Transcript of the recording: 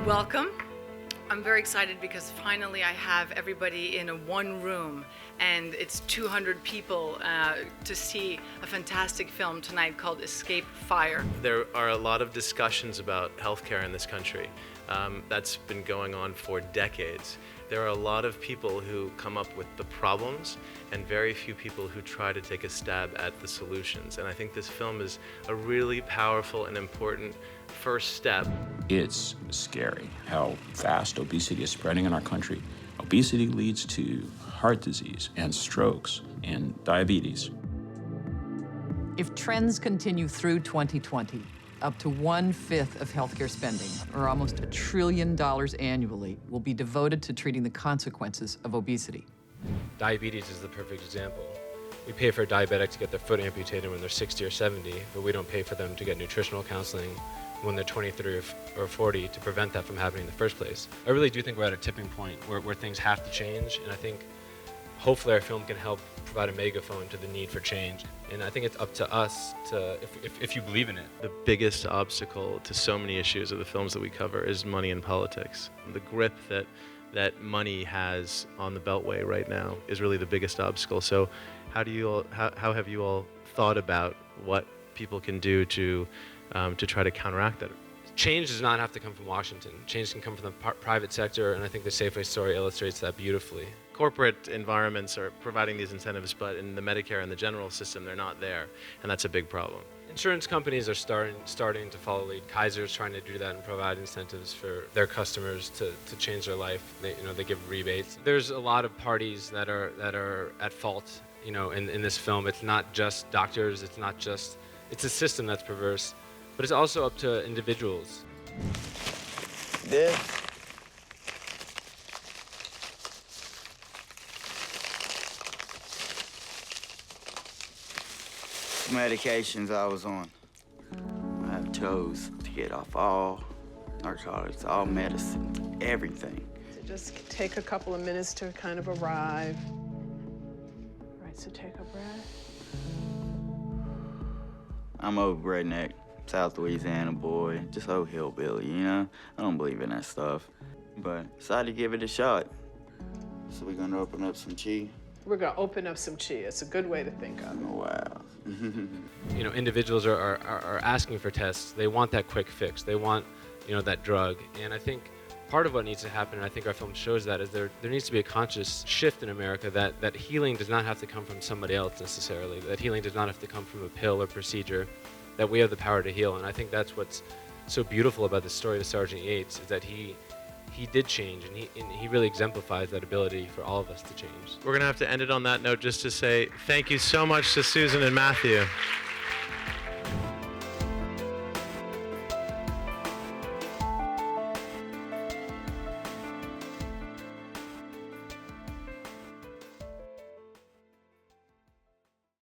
Welcome. I'm very excited because finally I have everybody in one room, and it's 200 people to see a fantastic film tonight called Escape Fire. There are a lot of discussions about healthcare in this country. That's been going on for decades. There are a lot of people who come up with the problems and very few people who try to take a stab at the solutions. And I think this film is a really powerful and important first step. It's scary how fast obesity is spreading in our country. Obesity leads to heart disease and strokes and diabetes. If trends continue through 2020, up to 1/5 of healthcare spending, or almost $1 trillion annually, will be devoted to treating the consequences of obesity. Diabetes is the perfect example. We pay for a diabetic to get their foot amputated when they're 60 or 70, but we don't pay for them to get nutritional counseling when they're 23 or 40 to prevent that from happening in the first place. I really do think we're at a tipping point where things have to change, and I think hopefully our film can help provide a megaphone to the need for change. And I think it's up to us to, if you believe in it. The biggest obstacle to so many issues of the films that we cover is money and politics. The grip that money has on the Beltway right now is really the biggest obstacle. So how have you all thought about what people can do to try to counteract that? Change does not have to come from Washington. Change can come from the private sector, and I think the Safeway story illustrates that beautifully. Corporate environments are providing these incentives, but in the Medicare and the general system, they're not there, and that's a big problem. Insurance companies are starting to follow lead. Kaiser's trying to do that and provide incentives for their customers to change their life. They give rebates. There's a lot of parties that are at fault, in this film. It's not just doctors. It's a system that's perverse, but it's also up to individuals. This medications I was on. I have chose to get off all narcotics, all medicine, everything. So just take a couple of minutes to kind of arrive. All right, so take a breath. I'm old redneck, South Louisiana boy, just old hillbilly, I don't believe in that stuff. But decided to give it a shot. So we're gonna open up some chi. We're gonna open up some chi. It's a good way to think of it. Oh, wow. Individuals are asking for tests. They want that quick fix. They want, that drug. And I think part of what needs to happen, and I think our film shows that, is there needs to be a conscious shift in America that healing does not have to come from somebody else necessarily. That healing does not have to come from a pill or procedure. That we have the power to heal. And I think that's what's so beautiful about the story of Sergeant Yates, is that he did change, and he really exemplifies that ability for all of us to change. We're going to have to end it on that note just to say thank you so much to Susan and Matthew.